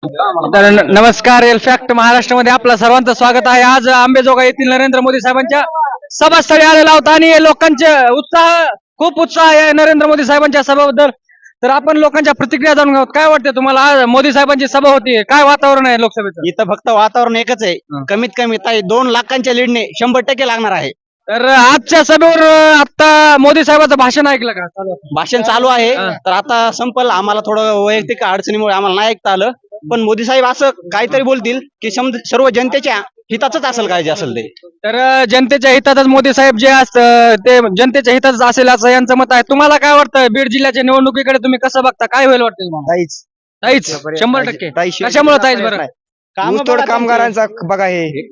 तर नमस्कार. एलफॅक्ट महाराष्ट्रामध्ये आपलं सर्वांचं स्वागत आहे. आज आंबेजोगाई येथील नरेंद्र मोदी साहेबांच्या सभास्थळी आलेला होता आणि लोकांचे खूप उत्साह आहे नरेंद्र मोदी साहेबांच्या सभेबद्दल. तर आपण लोकांच्या प्रतिक्रिया जाणून घेऊ. काय वाटतं तुम्हाला? आज मोदी साहेबांची सभा होती, काय वातावरण आहे लोकसभेचं? इथं फक्त वातावरण एकच आहे, कमीत कमी 2 लाखांच्या लीडने 100% लागणार आहे. तर आजच्या सभेवर आता मोदी साहेबांचं भाषण ऐकलं का? भाषण चालू आहे. तर आता संपल. आम्हाला थोडं वैयक्तिक अडचणीमुळे आम्हाला नाही ऐकता आलं, पण मोदी साहेब असं काहीतरी बोलतील की सर्व जनतेच्या हिताचंच असेल काय जे असेल ते. तर जनतेच्या हितातच मोदी साहेब जे असतं ते जनतेच्या हितातच असेल असं यांचं मत आहे. तुम्हाला काय वाटतं? बीड जिल्ह्याच्या निवडणुकीकडे तुम्ही कसं बघता? काय होईल वाटतं तुम्हाला? ताईच 100%. कशामुळे ताईच बरं? ऊसतोड कामगारांचा बघा, हे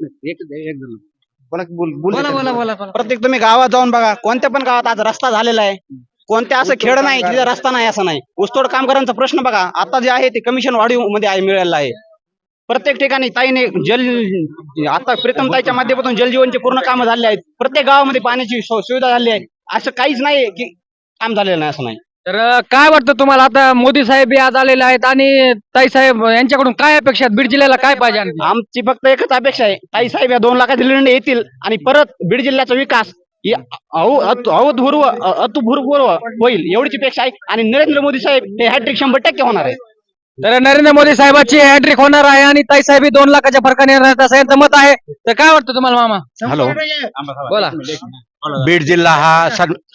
बोला. प्रत्येक तुम्ही गावात जाऊन बघा, कोणत्या पण गावात आज रस्ता झालेला आहे. कोणत्या असं खेड नाही की तिथे रस्ता नाही असं नाही. ऊसतोड कामगारांचा प्रश्न बघा, आता जे आहे ते कमिशन वाढीव मध्ये मिळालेलं आहे. प्रत्येक ठिकाणी ताईने आता प्रीतम ताईच्या माध्यमातून जलजीवनचे पूर्ण कामं झाले आहेत. प्रत्येक गावामध्ये पाण्याची सुविधा झाली आहे. असं काहीच नाही की काम झालेलं नाही असं नाही. तर काय वाटतं तुम्हाला? आता मोदी साहेब आज आलेले आहेत आणि ताई साहेब यांच्याकडून काय अपेक्षा आहेत? बीड जिल्ह्याला काय पाहिजे आणखी? आमची फक्त एकच अपेक्षा आहे, ताई साहेब या 2 लाखाच्या लीडने येतील आणि परत बीड जिल्ह्याचा विकास अभूतपूर्व होईल एवढीच अपेक्षा आहे. आणि नरेंद्र मोदी साहेब हे हॅट्रिक 100% होणार आहे. तर नरेंद्र मोदी साहेबांची हॅट्रिक होणार आहे आणि ताई साहेब 2 लाखाच्या फरकाने येणार आहेत असं यांचं मत आहे. तर काय वाटतं तुम्हाला मामा? हॅलो, बोला. बीड जिल्हा हा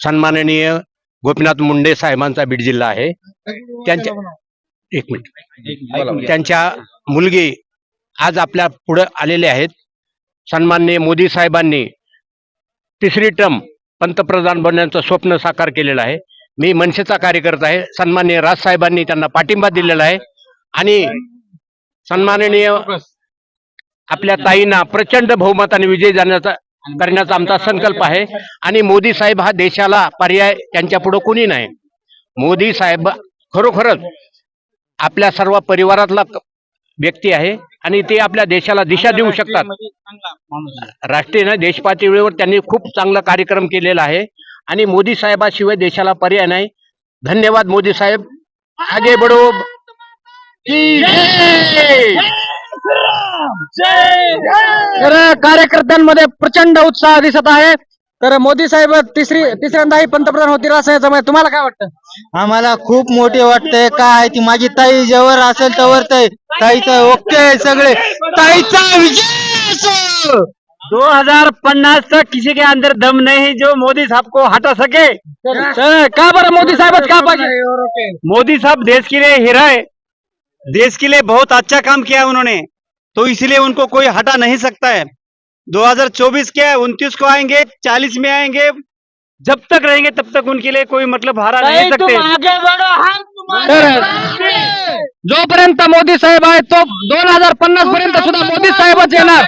सन्माननीय गोपीनाथ मुंडे साहेबांचा बीड जिल्हा आहे. त्यांच्या त्यांच्या मुलगी आज आपल्या पुढे आलेले आहेत. सन्माननीय मोदी साहेबांनी 3री टर्म पंतप्रधान बनण्याचं स्वप्न साकार केलेलं आहे. मी मनसेचा कार्यकर्ता आहे. सन्माननीय राज साहेबांनी त्यांना पाठिंबा दिलेला आहे आणि सन्माननीय आपल्या ताईंना प्रचंड बहुमताने विजय करण्याचा आमचा संकल्प आहे. आणि मोदी साहेब हा देशाला पर्याय त्यांच्या पुढे कोणी नाही. मोदी साहेब खरोखरच आपल्या सर्व परिवारातला व्यक्ती आहे आणि ते आपल्या देशाला दिशा देऊ शकतात. राष्ट्रीय देश पातळीवर त्यांनी खूप चांगला कार्यक्रम केलेला आहे आणि मोदी साहेबाशिवाय देशाला पर्याय नाही. धन्यवाद मोदी साहेब. आगे बढो. तर कार्यकर्त्यांमध्ये प्रचंड उत्साह दिसत आहे. तर मोदी साहेब तिसऱ्यांदाही पंतप्रधान होतील असं याचं मत. तुम्हाला काय वाटतं? आम्हाला खूप मोठे वाटतंय. काय ती माझी ताई जेवर असेल तवर ताईचं ओके सगळे ताईचा विजय. 2050 तक किसी के अंदर दम नहीं जो मोदी साहब को हटा सके. का बरं मोदी साहेबच का पाहिजे? मोदी साहब देश के लिए हीरा है. देश के लिए बहुत अच्छा काम किया उन्होंने, तो इसलिए उनको कोई हटा नहीं सकता है. 2024 क्या है, 29 को आएंगे, 40 में आएंगे, जब तक रहेंगे तब तक उनके लिए कोई मतलब हरा नहीं सकते. जोपर्यंत मोदी साहेब आहे तो 2050 पर्यंत सुद्धा मोदी साहेबच येणार.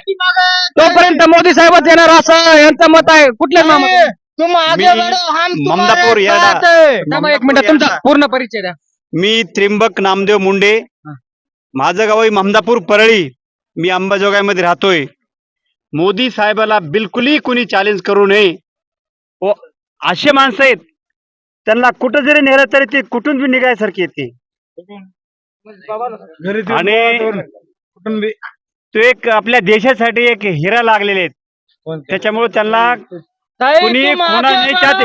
तोपर्यंत मोदी साहेबच येणार असं यांचं मत आहे. कुठल्या नाव? ममदापूर येरडा. एक मिनिट, तुमचा पूर्ण परिचय द्या. मी त्रिंबक नामदेव मुंडे. माझं गाव आहे ममदापूर परळी. मी अंबाजोगाईमध्ये राहतोय. मोदी साहेबाला बिलकुलही कुणी चॅलेंज करू नये. असे माणसं आहेत, त्यांना कुठं जरी नेलं तरी ते कुठून बी निघायसारखी येते. आणि तो एक आपल्या देशासाठी एक हिरा लागलेले आहेत. त्याच्यामुळे त्यांना कुणी नाही चाहते.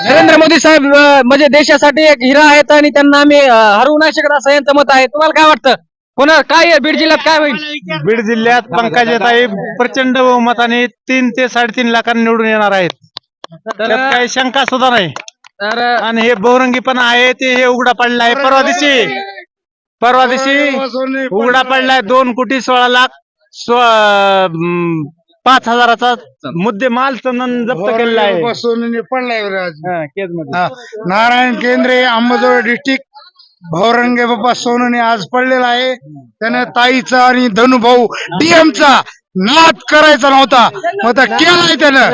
नरेंद्र मोदी साहेब म्हणजे देशासाठी एक हिरा आहेत आणि त्यांना आम्ही हरवू नाही शकत असं यांचं मत आहे. तुम्हाला काय वाटतं? काय बीड जिल्ह्यात काय होईल? बीड जिल्ह्यात पंकजाताई प्रचंड बहुमताने 3 ते 3.5 लाखांनी निवडून येणार आहेत. त्यात काही शंका सुद्धा नाही. आणि हे बहुरंगी पण आहे ते हे उघडा पडला आहे. परवा दिवशी उघडा पडलाय. 2,16,05,000चा मुद्देमाल चंदन जप्त केलेला आहे. नारायण केंद्रे अंबाजोगाई डिस्ट्रिक्ट भाऊरंगे बाप्पा सोनने आज पडलेला आहे. त्याने ताईचा आणि धनुभाऊ डीएमचा नाद करायचा नव्हता, मग केलाय त्यानं.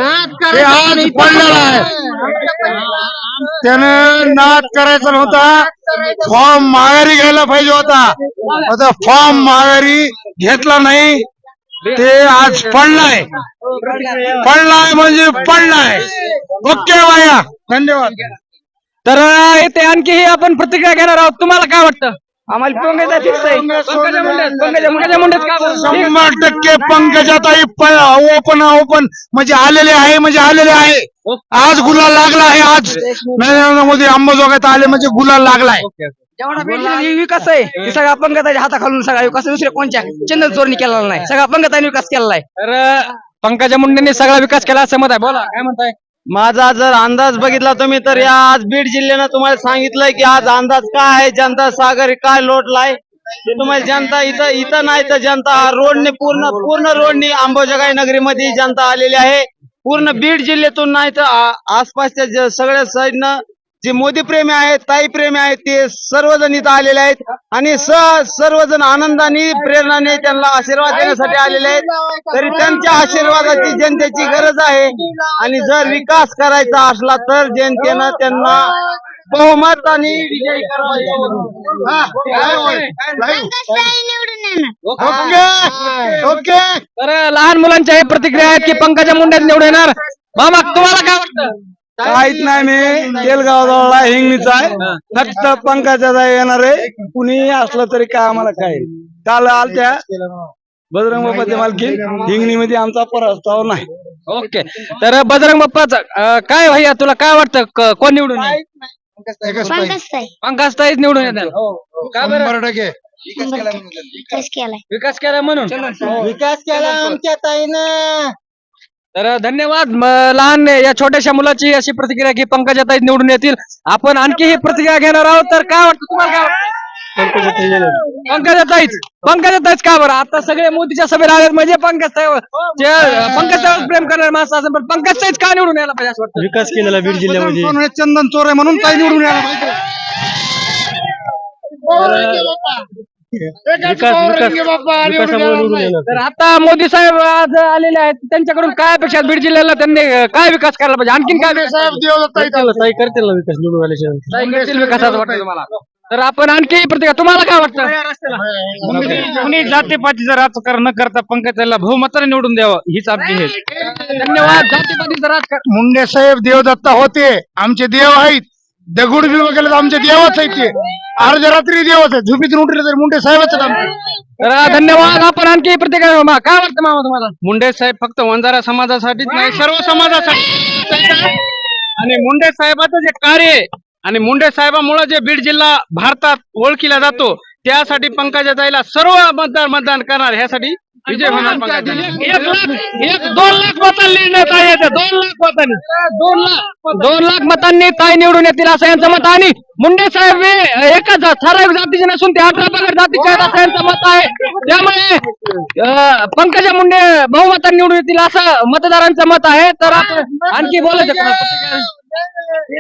हे आज पडलेला आहे. त्यानं नाद करायचा नव्हता. फॉर्म माघारी घ्यायला पाहिजे होता, आता फॉर्म माघारी घेतला नाही. ते आज पडलाय म्हणजे पडलाय. ओके बाया, धन्यवाद. तर इथे आणखी आपण प्रतिक्रिया घेणार आहोत. तुम्हाला काय वाटतं? आम्हाला पंकजा फिक्स आहे. पंकजा मुंडेच का बरं? 100% पंकजाताई ओपन म्हणजे आलेले आहे. आज गुलाल लागला आहे. आज नरेंद्र मोदी अंबाजोगाईत आले म्हणजे गुलाल लागलाय. जेवढा भेटला विकास आहे ते सगळा पंकजाच्या हाताखालून सगळा विकास दुसऱ्या कोणत्या चंदन चोरणी केलेला नाही. सगळा पंकजाने विकास केलेला आहे. तर पंकजा मुंडेंनी सगळा विकास केला असं मत आहे. बोला काय म्हणताय? माझा जर अंदाज बघितला तुम्ही तर या आज बीड जिल्ह्यानं तुम्हाला सांगितलंय की आज अंदाज काय आहे, जनता सागर काय लोटलाय ते तुम्हाला जनता इथं नाही तर जनता रोडने पूर्ण रोडने अंबाजोगाई नगरीमध्ये जनता आलेली आहे. पूर्ण बीड जिल्ह्यातून नाही तर आसपासच्या सगळ्या साईडनं जे मोदी प्रेमी आहेत, ताई प्रेमी आहेत ते सर्वजण इथं आलेले आहेत आणि सर्वजण आनंदाने प्रेरणाने त्यांना आशीर्वाद देण्यासाठी आलेले आहेत. तरी त्यांच्या आशीर्वादाची जनतेची गरज आहे आणि जर विकास करायचा असला तर जनतेनं त्यांना बहुमताने विजयी ओके. तर लहान मुलांच्या हे प्रतिक्रिया आहेत की पंकजा मुंडे निवडून येणार. मामा तुम्हाला काय वाटतं? काहीच नाही, मी तेलगाव जवळ हिंगणीचा आहे. फक्त पंकजाताई येणार आहे. कुणी असलं तरी काय आम्हाला काय. काल आलत्या बजरंग बाप्पाच्या मालकी हिंगणीमध्ये आमचा प्रस्ताव नाही. ओके. तर बजरंग बाप्पाचा काय भैया तुला काय वाटतं कोण निवडून येईल? पंकजताईच निवडून येणार. का बरं? 100%. विकास केला म्हणून. विकास केला आमच्या ताईनं. तर धन्यवाद. लहान या छोट्याशा मुलाची अशी प्रतिक्रिया की पंकजाताई निवडून येतील. आपण आणखी ही प्रतिक्रिया घेणार आहोत. तर काय वाटतं तुम्हाला? काय वाटतं? पंकजाताईच का बरं? आता सगळे मोदीच्या सभेला आले म्हणजे पंकजताईवर प्रेम करणार माणसं असेल पण पंकजताईच का निवडून यायला पाहिजे असं वाटतं? विकास केलेला बीड जिल्ह्यामध्ये. चंदन चोर आहे म्हणून ताई निवडून यायला पाहिजे. तर आता मोदी साहेब आज आलेले आहेत. त्यांच्याकडून काय अपेक्षा आहेत? बीड जिल्ह्याला त्यांनी काय विकास करायला पाहिजे? आणखीन काय साहेब ताई करतील ना विकास निवडून आल्याशिवाय. विकास असं वाटतं तुम्हाला? तर आपण आणखी प्रतिक्रिया तुम्हाला काय वाटतं? कोणी जातीपातीचं राजकारण न करता पंकजाला बहुमताने निवडून द्यावं हीच आपली हे. धन्यवाद. जातीपातीचं राजकारण मुंडे साहेब देवदत्ता होते. आमचे देव आहेत. दगड बिव गेले तर आमचे देवच आहेत. ते अर्ध्या रात्री देवच आहेत. झोपीतून उठले तर मुंडे साहेबच आहेत आमचे. तर धन्यवाद. आपण आणखी प्रतिक्रिया काय वाटतं मामा तुम्हाला? मुंडे साहेब फक्त वंजारा समाजासाठीच नाही सर्व समाजासाठी आणि मुंडे साहेबाचं जे कार्य आहे आणि मुंडे साहेबांमुळे जे बीड जिल्हा भारतात ओळखला जातो त्यासाठी पंकजाताईला सर्व मतदान करणार. ह्यासाठी विजय होणार पंकजाताई. 2 लाख मतांनी निर्णय ताई येते. 2 लाख मतांनी 2 लाख मतांनी ताई निवडून येतील असं यांचं मत. आणि मुंडे साहेब हे एकच ठराविक जातीचे नसून ते 18 पगड जातीचे आहेत असं यांचं मत आहे. त्यामुळे पंकजा मुंडे बहुमतांनी निवडून येतील असं मतदारांचं मत आहे. तर आपण आणखी बोलायचं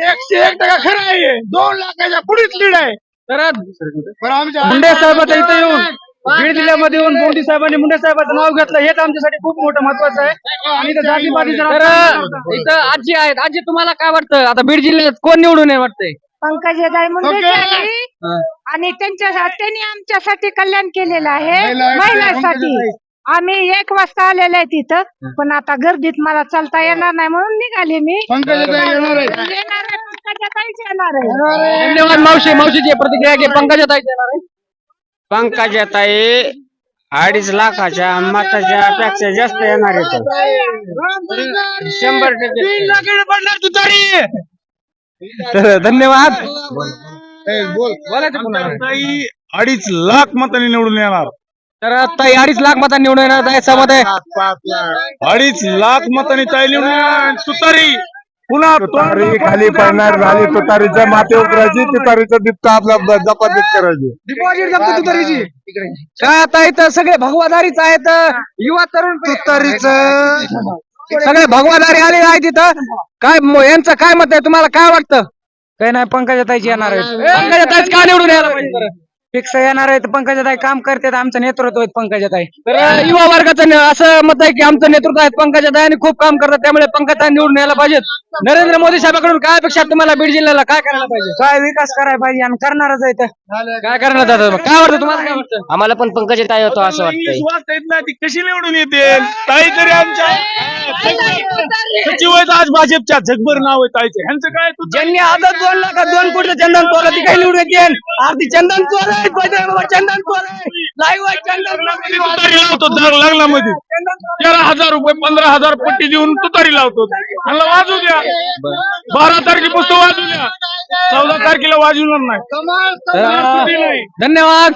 101% खरं आहे. 2 लाखाच्या पुढेच लीड आहे. तर मुंडे साहेबांच्या इथे येऊन बीड जिल्ह्यामध्ये येऊन मोदी साहेबांनी मुंडे साहेबांचं नाव घेतलं हेच आमच्यासाठी खूप मोठं महत्वाचं आहे. आणि तर इथं आजी आहेत. आजी तुम्हाला काय वाटतं? आता बीड जिल्ह्यात कोण निवडून येईल वाटतंय? पंकजाताई मुंडे आणि त्यांनी आमच्यासाठी कल्याण केलेलं आहे. महिलांसाठी आम्ही 1 वाजता आलेले आहे तिथं पण आता गर्दीत मला चालता येणार नाही म्हणून निघाले मी. पंकजाताई येणार आहे. पंकजाताईच येणार आहे. धन्यवाद. मावशीची प्रतिक्रिया की पंकजाताई येणार आहे. पंकजाताई 2.5 लाखाच्या मताच्या पेक्षा जास्त येणार आहे. 100%. तर धन्यवाद. बोलायचं 2.5 लाख मतांनी निवडून येणार. तर ताई 2.5 लाख मतांनी निवडून येणार याचं मत आहे. 2.5 लाख मतांनी ताई निवडून येणार. तुतारी पुन्हा खाली पडणार झाली. तुतारीच्या माते उतरायची. तुतारीचं बिबटा आपला जपातीत करायची. डिपॉझिट जप्त तुतारीची. काय आता इथं सगळे भगवादारीच आहेत. युवा तरुण तुतारीचं सगळे भगवादारी आलेले आहेत तिथं. काय यांचं काय मत आहे? तुम्हाला काय वाटतं? काही नाही पंकजाताईची येणार आहे. पंकजाताईच का निवडून यायला पाहिजे बरं? फिक्स येणार आहे. पंकजाताई काम करतात. आमचं नेतृत्व आहे पंकजाताई. तर युवा वर्गाचं असं मत आहे की आमचं नेतृत्व आहे पंकजाताई आणि खूप काम करतात त्यामुळे पंकजाताई निवडून यायला पाहिजेत. नरेंद्र मोदी साहेबांकडून काय अपेक्षा आहे तुम्हाला? बीड जिल्ह्याला काय करायला पाहिजे? काय विकास करायला पाहिजे आणि करणारच आहे. काय करण्यात जातं? काय वाटतं तुम्हाला? काय वाटतं? आम्हाला पण पंकजाताई होतो असं वाटतंय. ती कशी निवडून येते? ताई तरी आमच्या सचिव आहेत आज भाजपच्या. जगभर नाव आहे ताईचे. ह्यांचं काय? ज्यांनी आता 2 लाखात 2 कोटी चंदन चोरला ती काही निवडून येते. आरती चंदन चोर तुतारी लावतो लग्नामध्ये 13,000 रुपये 15,000 पट्टी देऊन तुतारी लावतो. मला वाजू द्या, 12 तारखेपासून वाजू द्या, 14 तारखेला वाजवणार नाही. धन्यवाद.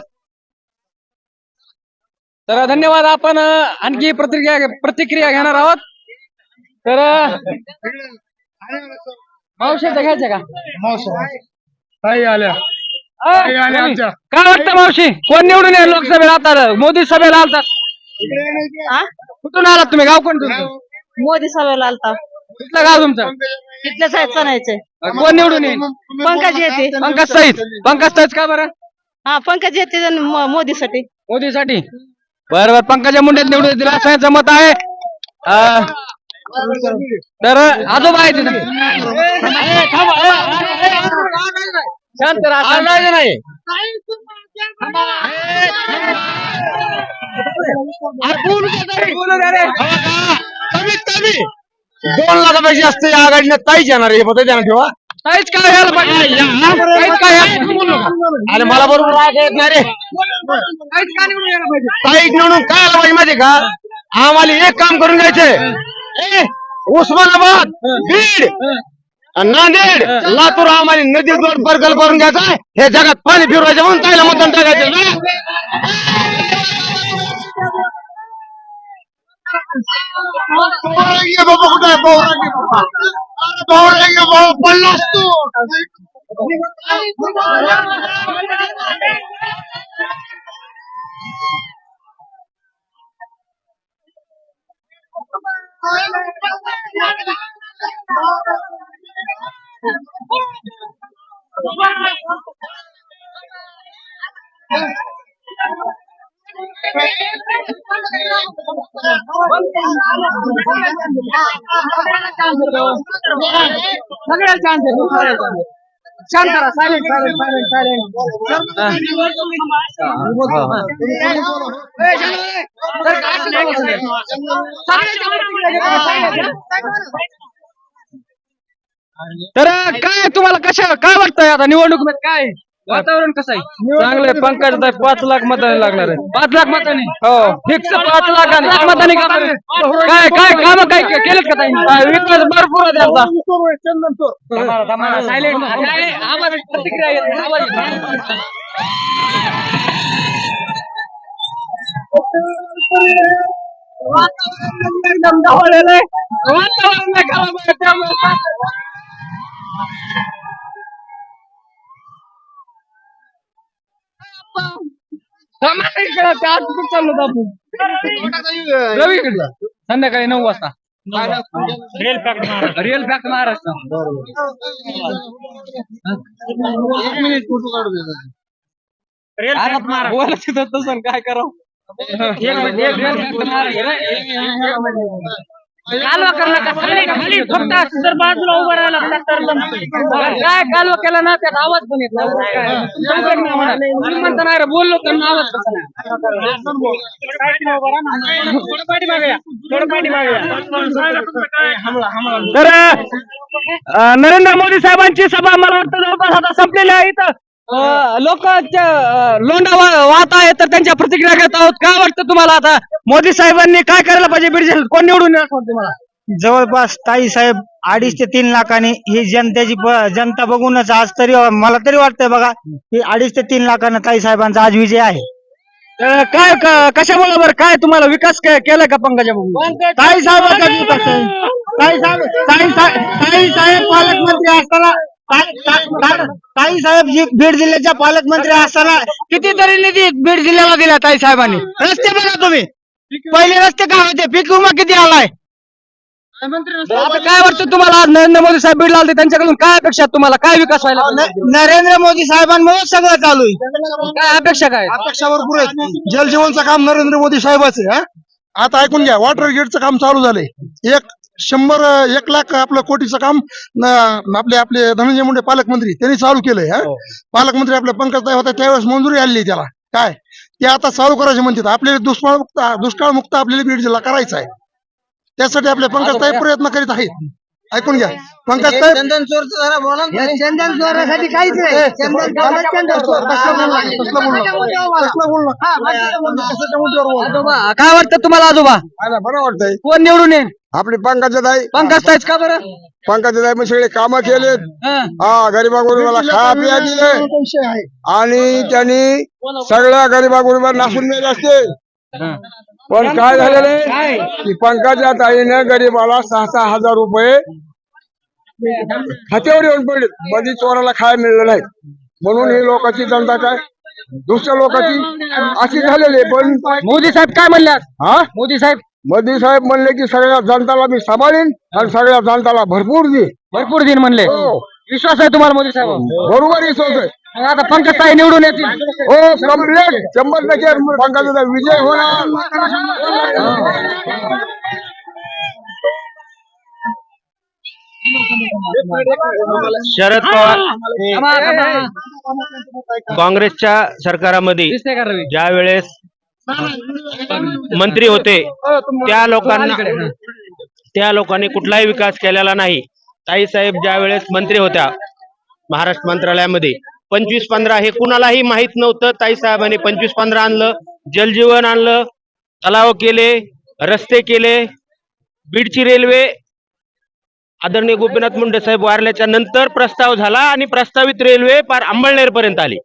तर धन्यवाद. आपण आणखी प्रतिक्रिया घेणार आहोत. तर मावशीचं घ्यायचं का? ताई आल्या काय वाटतं मावशी, कोण निवडून येईल लोकसभेला? आता मोदी सभेला आलतात. कुठून आलात तुम्ही? गाव कोणतं तुमचं? मोदी सभेला आलता. कुठलं गाव तुमचं? तिथल्याच आहेत चणायचे. कोण निवडून येईल? पंकज येते. पंकज सहित. पंकज सहित का बरं? हा पंकज येते मोदीसाठी. मोदीसाठी. बरोबर, पंकजा मुंडे निवडून येतील असं यांचं मत आहे. तर आजोबा आहे तिथे. शांत राहा. नाही कमीत कमी 2 लाखापेक्षा जास्त या आघाडीने ताईच येणार हे पद्धती ठेवा. काहीच काय यायला पाहिजे. काहीच काय आणि मला बरोबर राग येत नाही रे. काहीच काय निवडून यायला पाहिजे. ताईच निवडून काय आलं पाहिजे माहिती का? आम्हाला एक काम करून घ्यायचंय. उस्मानाबाद, बीड, नांदेड, लातूर आम्हाला नदी जोड प्रकल्प करून घ्यायचा. हे जगात पाणी फिरवायचं म्हणून ताईला मतदान टाकायचं. बाबा कुठं आहे? बाबा पडलास तू. सगळ्याला चान्स आहे. शांत करा. सायलेंट सायलेंट सायलेंट तर काय तुम्हाला काय वाटतंय आता निवडणुकीमध्ये काय वातावरण कसं आहे? चांगलंय. पंकज 5 लाख मतांनी लागणार आहे. 5 लाख मतांनी. हो फिक्स 5 लाखांनी मतांनी. काय काय काम काय केलेत का ताई? विकास भरपूर आहे त्यांचा. सायलेंट. आवाज प्रतिक्रिया येत. आवाज एकदम ढवळलेलं आहे. वातावरण नाही खराब आहे त्यामुळे. रवीकडे संध्याकाळी 9 वाजता रिअल फॅक्ट महाराष्ट्र. बोलायचं तसं काय करावं. कालवा करणं का फक्त जर बाजूला उभं राहिला काय कालवा केला ना त्यात आवाज पण येत म्हणता नाही बोललो तर आवाज कसा तर नरेंद्र मोदी साहेबांची सभा मला वाटतं जवळपास आता संपलेली आहे. इथं लोकांच्या लोंढा वाहत आहे तर त्यांच्या प्रतिक्रिया घेत आहोत. काय वाटतं तुम्हाला आता मोदी साहेबांनी काय करायला पाहिजे बीड जिल्ह्यात? कोण निवडून येणार तुम्हाला? जवळपास ताई साहेब 2.5 ते 3 लाखांनी ही जनतेची जनता बघूनच आज तरी मला तरी वाटतंय बघा की 2.5 ते 3 लाखांना ताई साहेबांचा आज विजय आहे. काय कशामुळे बरं काय तुम्हाला विकास केला का पंकजा बघून? ताई साहेबांचा विकास आहे. ताई साहेब पालकमंत्री असताना ताई साहेब बीड जिल्ह्याच्या पालकमंत्री असताना कितीतरी निधी बीड जिल्ह्याला दिला ताई साहेबांनी. रस्ते बघा तुम्ही, पहिले रस्ते काय होते, पीक विमा किती आलाय. आता काय वाटतं तुम्हाला नरेंद्र मोदी साहेब बीडला आले त्यांच्याकडून काय अपेक्षा तुम्हाला? काय विकास व्हायला? नरेंद्र मोदी साहेबांमुळे सगळं चालू आहे. काय अपेक्षा काय? अपेक्षा भरपूर आहे. जलजीवनचं काम नरेंद्र मोदी साहेबांचं आहे. आता ऐकून घ्या, वॉटर गेटचं काम चालू झालंय. 1 लाख आपलं कोटीचं काम आपले धनंजय मुंडे पालकमंत्री त्यांनी चालू केलंय. पालकमंत्री आपले पंकजताई होते त्यावेळेस मंजुरी आली त्याला. काय ते आता चालू करायचे म्हणतात. आपल्याला दुष्काळमुक्त आपल्याला बीड जिल्हा करायचा आहे. त्यासाठी आपले पंकजताई प्रयत्न करीत आहेत. ऐकून घ्या. पंकज साहेब चंदन चोरचं जरा बोला ना. चंदन चोरासाठी काहीच नाही. चंदन काय वाटतं तुम्हाला आजोबा बरं वाटतंय. कोण निवडून येईल? आपली पंकजाताई पंकज ताईच का बरं? पंकजाताई मग सगळे कामं केलेत. हा, गरिबा गुरुबाला खाया पिया दिले आणि त्यांनी सगळ्या गरिबा गुरुबा नासून नेले असते. पण काय झालेलं आहे की पंकजा ताईने गरीबाला 6,000 रुपये खात्यावर येऊन पडले. मध्ये चोराला खायला मिळलं नाही म्हणून ही लोकांची जनता काय दुसऱ्या लोकांची अशी झालेली आहे. पण मोदी साहेब काय म्हणल्यात? हा, मोदी साहेब मोदी साहेब म्हणले की सगळ्या जनताला मी सांभाळीन आणि सगळ्या जनताला भरपूर दे. भरपूर दिन म्हणले. हो, विश्वास आहे तुम्हाला मोदी साहेब? बरोबर विश्वास आहे. आता पंकज ताई निवडून येतील. हो, कम्प्लीट 100% पंकजाचा विजय होणार. शरद पवार काँग्रेसच्या सरकारामध्ये दिसते का रवी? ज्या वेळेस मंत्री होते त्या लोकांनी कुठलाही विकास केलेला नाही. ताई साहेब ज्या वेळेस मंत्री होत्या महाराष्ट्र मंत्रालयामध्ये 25-15 हे कुणालाही माहित नव्हतं. ताई साहेबांनी 25-15 आणलं, जलजीवन आणलं, तलाव केले, रस्ते केले, बीडची रेल्वे आदरणीय गोपीनाथ मुंडे साहेब वारल्याच्या नंतर प्रस्ताव झाला आणि प्रस्तावित रेल्वे पार अंमळनेर पर्यंत आली.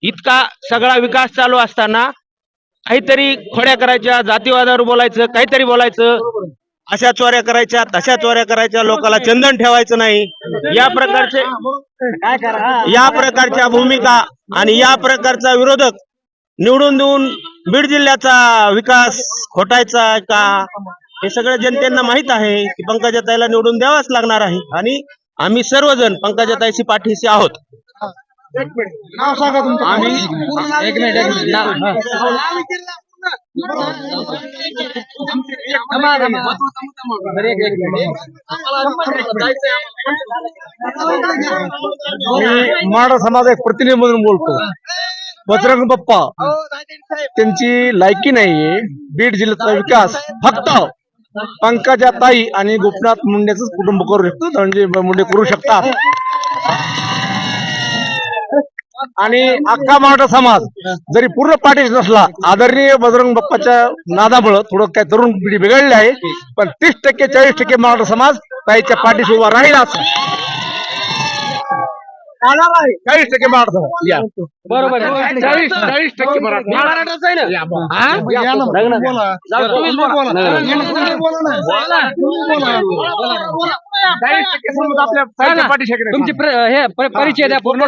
इतका सगळा विकास चालू असताना काहीतरी खोड्या करायच्या, जातीवादावर बोलायचं, काहीतरी बोलायचं, अशा चोऱ्या करायच्या, तशा चोऱ्या करायच्या, लोकांना चंदन ठेवायचं नाही, या प्रकारच्या भूमिका आणि या प्रकारचा विरोधक निवडून देऊन बीड जिल्ह्याचा विकास खोटायचा का हे सगळं जनतेला माहित आहे की पंकजाताईला निवडून द्यावाच लागणार आहे आणि आम्ही सर्वजण पंकजाताईशी पाठीशी आहोत. नाव सांगा तुमचं. एक मिनिट मी माडा समाज एक प्रतिनिधी म्हणून बोलतो. बजरंग बाप्पा त्यांची लायकी नाहीये. बीड जिल्ह्याचा विकास फक्त पंकजा ताई आणि गोपीनाथ मुंडेच कुटुंब करू शकतो, धनंजय मुंडे करू शकतात. आणि अख्खा मराठा समाज जरी पूर्ण पाठीस नसला, आदरणीय बजरंग बाप्पाच्या नादामुळं थोडं काय तरुण पिढी बिघडली आहे, पण 30% 40% मराठा समाज ताईच्या पाठीस उभा राहीलच. 40% मराठा समाज या. बरोबर आहे. 40% महाराष्ट्राचं आहे ना? तुमची परिचय द्या पूर्ण.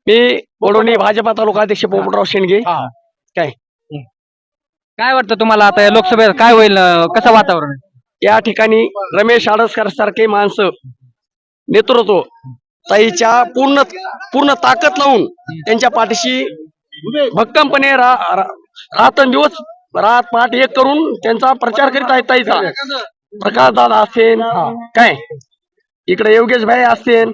मी वडोणी भाजपा तालुका अध्यक्ष पोपटराव शेंडगे. काय वाटतं तुम्हाला आता या लोकसभेत काय होईल? कसं वातावरण आहे? या ठिकाणी रमेश आडसकर सारखे माणसं नेतृत्व ताईच्या पूर्ण ताकद लावून त्यांच्या पाठीशी भक्कमपणे रात्रंदिवस रात पाठ एक करून त्यांचा प्रचार करीत आहेत. ताईचा प्रकाश दादा असेल, काय इकडे योगेश भाई असेल,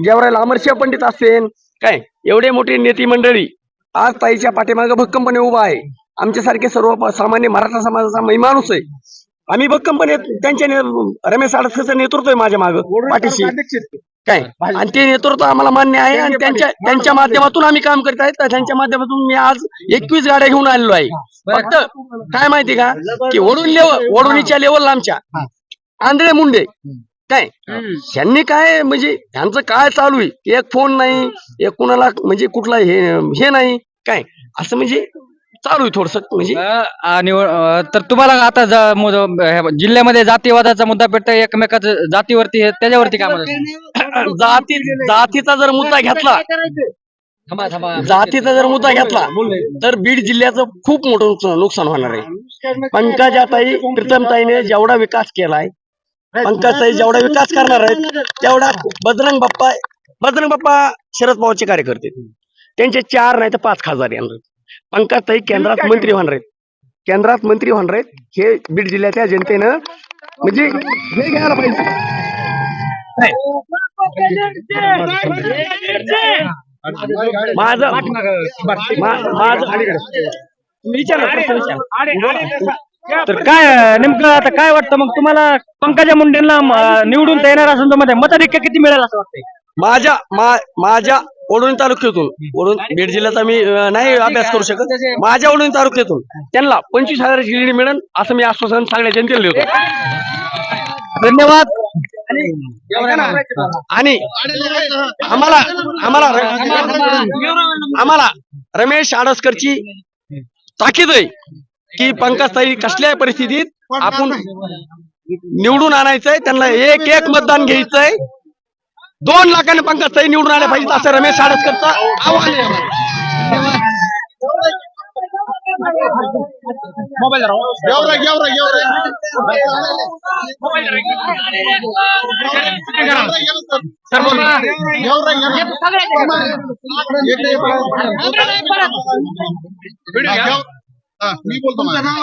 गेवराईल अमरसिंह पंडित असेल, काय एवढे मोठे नेते मंडळी आज ताईच्या पाठीमागे भक्कमपणे उभा आहे. आमच्यासारखे सर्व सामान्य मराठा समाजाचा माणूस आहे. आम्ही भक्कमपणे त्यांच्या रमेश आडसकरचं नेतृत्व आहे माझ्या मागं पाठीशी, काय आणि ते नेतृत्व आम्हाला मान्य आहे आणि त्यांच्या माध्यमातून आम्ही काम करत आहेत. त्यांच्या माध्यमातून मी आज 21 गाड्या घेऊन आलेलो आहे. फक्त काय माहिती का की वडोणीच्या लेवलला आमच्या आंधळे मुंडे काय यांनी काय म्हणजे ह्यांचं काय चालू आहे, एक फोन नाही, एक कुणाला म्हणजे कुठला हे नाही, काय असं म्हणजे चालू आहे थोडस म्हणजे. आणि तर तुम्हाला आता जिल्ह्यामध्ये जातीवादाचा मुद्दा पेटत एकमेकाच जातीवरती त्याच्यावरती काय म्हणतात? जातीचा जर मुद्दा घेतला तर बीड जिल्ह्याचं खूप मोठं नुकसान होणार आहे. पंकजाताई प्रीतमताईने जेवढा विकास केलाय, पंकजताई जेवढा विकास करणार आहेत तेवढा बजरंग बाप्पा शरद पवारचे कार्यकर्ते त्यांचे 4 नाही तर 5 खासदार येणार. पंकजताई केंद्रात मंत्री होणार आहेत. हे बीड जिल्ह्याच्या जनतेनं म्हणजे हे घ्यायला पाहिजे. तर काय नेमकं आता काय वाटतं मग तुम्हाला पंकजा मुंडेंना निवडून येणार असून तर मताधिक्य किती मिळेल असं वाटतंय? माझ्या ओढून तालुक्यातून बीड जिल्ह्याचा मी नाही अभ्यास करू शकत. माझ्या ओढून तालुक्यातून त्यांना 25,000ची लीड मिळेल असं मी आश्वासन सगळ्या जनतेला देतो. धन्यवाद. आणि आम्हाला रमेश आडसकरची ताकीद आहे की पंकजताई कसल्याही परिस्थितीत आपण निवडून आणायचंय, त्यांना एक एक मतदान घ्यायचंय. 2 लाखांनी पंकजताई निवडून आल्या पाहिजेत असं रमेश आडसकरचं आव्हान आहे.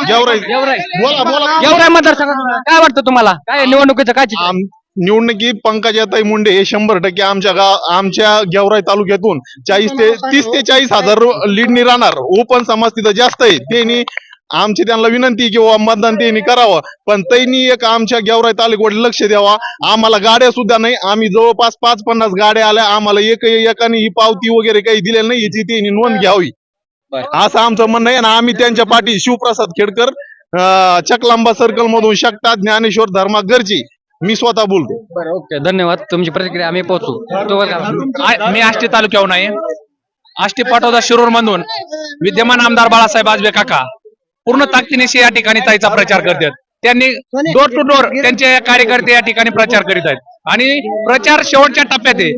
गेवराई मतदारसंघात काय वाटतं तुम्हाला? काय निवडणुकीचं काय चित्र? निवडणुकी पंकजाताई मुंडे हे 100% आमच्या गेवराई तालुक्यातून 30 ते 40 हजार लीडनी राहणार. ओपन समाज तिथं जास्त आहे. त्यांनी आमची त्यांना विनंती किंवा मतदान त्यांनी करावं, पण त्यांनी एक आमच्या गेवराई तालुक्यावर लक्ष द्यावा. आम्हाला गाड्या सुद्धा नाही. आम्ही जवळपास 5-50 गाड्या आल्या. आम्हाला एकाने ही पावती वगैरे काही दिलेली नाही, याची त्यांनी नोंद घ्यावी असं आमचं म्हणणं आहे. आणि आम्ही त्यांच्या पाठी शिवप्रसाद खेडकर चकलांबा सर्कल मधून शकता ज्ञानेश्वर धर्मागरची मी स्वतः बोलतो. बरं, ओके, धन्यवाद. तुमची प्रतिक्रिया आम्ही पोहोचू. मी आष्टी तालुक्याहून आहे. आष्टी पाटोदा शिरूर मधून विद्यमान आमदार बाळासाहेब आजबे काका पूर्ण ताकदीनिशी या ठिकाणी ताईचा प्रचार करतात. त्यांनी डोर टू डोर त्यांचे कार्यकर्ते या ठिकाणी प्रचार करीत आहेत आणि प्रचार शेवटच्या टप्प्यात आहे.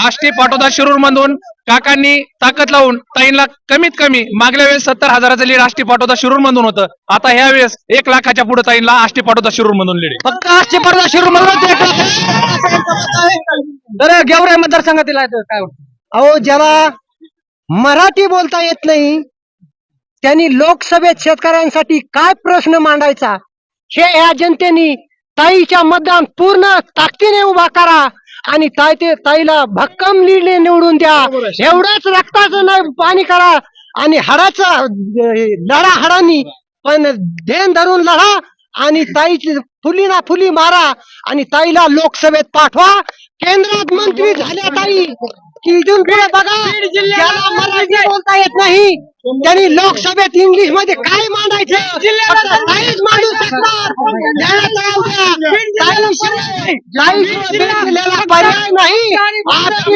आष्टी पाटोदा शिरूर मधून काकांनी ताकद लावून ताईंना कमीत कमी मागल्या वेळेस 70,000चं लीड आष्टी पाटोदा शिरूर मधून होतं. आता ह्या वेळेस 1 लाखाच्या पुढे ताईंना आष्टी पाटोदा शिरूर मधून लीड आहे. फक्त आष्टी पाटोदा शिरूर मधून तर गेवराई मतदारसंघातील आहे तर काय वाटतं? अहो, ज्याला मराठी बोलता येत नाही त्यांनी लोकसभेत शेतकऱ्यांसाठी काय प्रश्न मांडायचा हे या जनतेने ताईच्या मतदान पूर्ण ताकदीने उभा करा आणि ताईला भक्कम लीडने निवडून द्या. एवढंच रक्ताचं नाही पाणी करा आणि हाडाचा लढा हाडानी पण धेन धरून लढा आणि ताईची फुली ना फुली मारा आणि ताईला लोकसभेत पाठवा. केंद्रात मंत्री झाल्या ताई की इथून पुढे बघा, ज्याला मराठी बोलता येत नाही त्यांनी लोकसभेत इंग्लिश मध्ये काय मांडायचं काहीच मांडू शकणार. पर्याय नाही. आपकी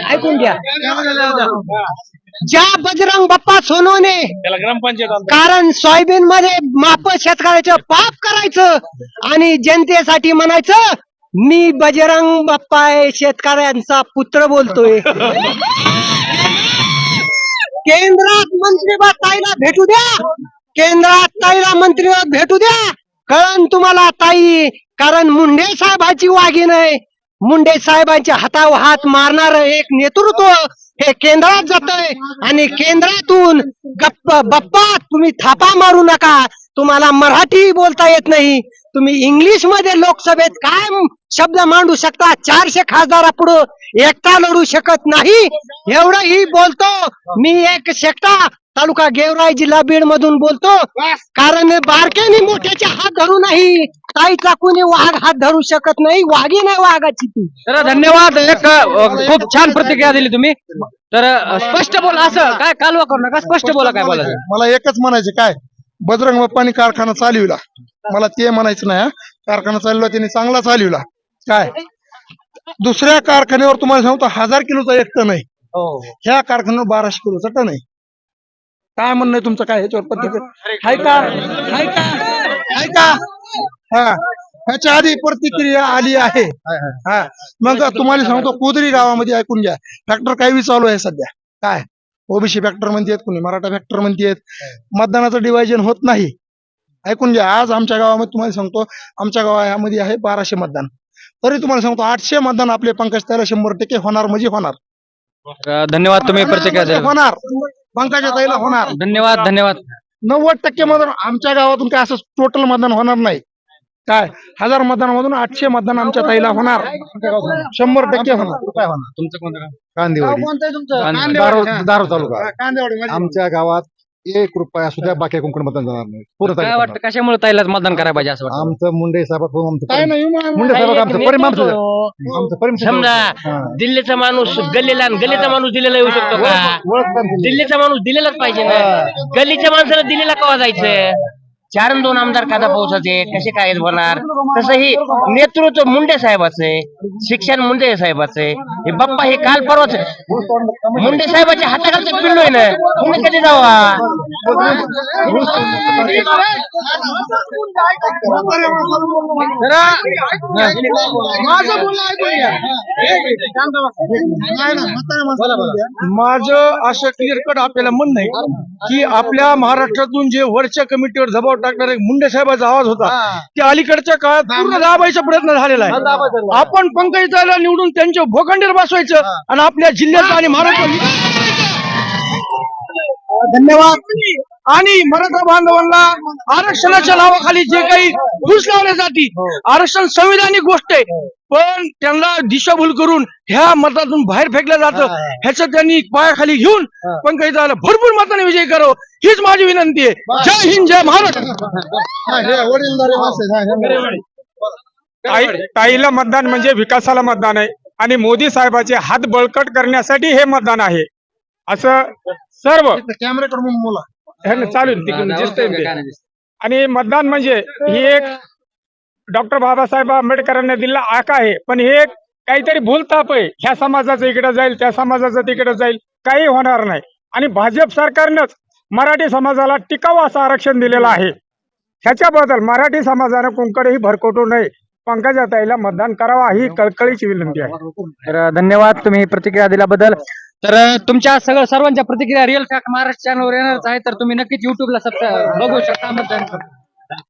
ऐकून घ्या. ज्या बजरंग बाप्पा सोनवणे कारण सोयाबीन मध्ये माप शेतकऱ्याचं पाप करायचं आणि जनतेसाठी म्हणायचं मी बजरंग बाप्पा आहे, शेतकऱ्यांचा पुत्र बोलतोय. केंद्रात मंत्रिपद ताईला भेटू द्या, केंद्रात ताईला मंत्रिपद भेटू द्या. कळण तुम्हाला ताई, कारण मुंडे साहेबांची वाघीण आहे. मुंडे साहेबांच्या हातावर हात मारणार एक नेतृत्व हे केंद्रात जातंय आणि केंद्रातून बाप्पा तुम्ही थापा मारू नका. तुम्हाला मराठी बोलता येत नाही, तुम्ही इंग्लिश मध्ये लोकसभेत काय शब्द मांडू शकता? 400 खासदारापुढे एकटा लढू शकत नाही. एवढं ही बोलतो मी. एक शेकटा तालुका गेवराई जिल्हा बीड मधून बोलतो. कारण बारक्याने मोठ्याचे हात धरू नाही, ताईचा कुणी वाघ हात धरू शकत नाही. वाघी नाही वाघाची ती. तर धन्यवाद. एक खूप छान प्रतिक्रिया दिली तुम्ही. तर स्पष्ट बोला, असं काय कालवा करू नका, स्पष्ट बोला काय बोलायचं. मला एकच म्हणायचं, काय बजरंग बाप्पानी कारखाना चालविला, मला ते म्हणायचं नाही. कारखाना चालवला त्यांनी, चांगला चालविला. काय दुसऱ्या कारखान्यावर तुम्हाला सांगतो 1000 किलोचा एक टन आहे, ह्या कारखान्यावर 1200 किलोचा टन आहे. काय म्हणणं आहे तुमचं? काय ह्याच्यावर पद्धत आहे का? हा, ह्याच्या आधी प्रतिक्रिया आली आहे. हा, मग तुम्हाला सांगतो कुदरी गावामध्ये ऐकून घ्या, फॅक्टर काही चालू आहे सध्या. काय ओबीसी फॅक्टर म्हणतात, कुणी मराठा फॅक्टर म्हणतात. मतदानाचं डिव्हायजन होत नाही. ऐकून घ्या. आज आमच्या गावामध्ये तुम्हाला सांगतो, आमच्या गावामध्ये आहे 1200 मतदान, तरी तुम्हाला सांगतो 800 मतदान आपले पंकज ताईला 100% होणार म्हणजे होणार. धन्यवाद. तुम्ही प्रतिक्रिया होणार. पंकजा ताईला होणार. धन्यवाद धन्यवाद. 90% मतदान आमच्या गावातून काय असं टोटल मतदान होणार नाही. काय 1000 मतदानामधून 800 मतदान आमच्या ताईला होणार. 100% होणार. काय होणार? तुमचं कोणतं गाव? कांदेवाडी. दारू तालुका. कांदेवाडी आमच्या गावात 1 रुपया सुद्धा बाकी कोण मतदान जाणार नाही. पूर्ण काय वाटतं कशामुळे ताईला मतदान करायला पाहिजे असं वाटतं? आमचं मुंडे साहेब मुंडे साहेब आमचं परिमाण समजा दिल्लीचा माणूस गल्लीला आणि गल्लीचा माणूस दिल्लीला येऊ शकतो का? दिल्लीचा माणूस दिल्लीलाच पाहिजे ना. गल्लीच्या माणसाला दिल्लीला केव्हा जायचं? 4 आणि 2 आमदार कादा पावसाचे कसे काय होणार? तसंही नेतृत्व मुंडे साहेबाचं आहे, शिक्षण मुंडे साहेबाचं आहे. हे बाप्पा हे काल परवाच मुंडे साहेबाच्या हाताखालचं पिल्लो आहे ना. तुम्ही कधी जावा? माझं असं क्लिअर कट आपल्याला म्हणणं आहे की आपल्या महाराष्ट्रातून जे वरच्या कमिटीवर दबाव टाकणारे मुंडे साहेबाचा आवाज होता ते अलीकडच्या काळात पूर्ण दाबायचा प्रयत्न झालेला आहे. आपण पंकजाताईला निवडून त्यांच्या भोखंडीवर बसवायचं आणि आपल्या जिल्ह्यात आणि महाराष्ट्र धन्यवाद. आणि मराठा बांधवांना आरक्षणाच्या नावाखाली जे काही घुस लावण्यासाठी आरक्षण संविधानिक गोष्ट आहे, पण त्यांना दिशाभूल करून ह्या मतातून बाहेर फेकलं जातं. ह्याचं त्यांनी पायाखाली घेऊन पंकजाताईला भरपूर मताने विजयी करावं हीच माझी विनंती आहे. जय हिंद, जय महाराष्ट्र. ताईला मतदान म्हणजे विकासाला मतदान आहे आणि मोदी साहेबाचे हात बळकट करण्यासाठी हे मतदान आहे असं सर्व कॅमेऱ्याकडून मुला चालू आहे तिकडून दिसतंय ते. आणि मतदान म्हणजे ही एक डॉक्टर बाबासाहेब आंबेडकरांनी दिलेला आका आहे, पण हे एक काहीतरी भूलताप आहे. ह्या समाजाचं इकडे जाईल, त्या समाजाचं तिकडे जाईल, काही होणार नाही. आणि भाजप सरकारनंच मराठी समाजाला टिकाऊ असं आरक्षण दिलेलं आहे. ह्याच्याबद्दल मराठी समाजानं कोणकडेही भरकटू नये, पंकजाताईला मतदान करावा ही कळकळीची विनंती आहे. तर धन्यवाद तुम्ही प्रतिक्रिया दिल्याबद्दल. तर तुमच्या सर्वांच्या प्रतिक्रिया रिअल फॅक्ट महाराष्ट्र चॅनलवर येणारच आहे, तर तुम्ही नक्कीच युट्यूबला बघू शकता. मतदान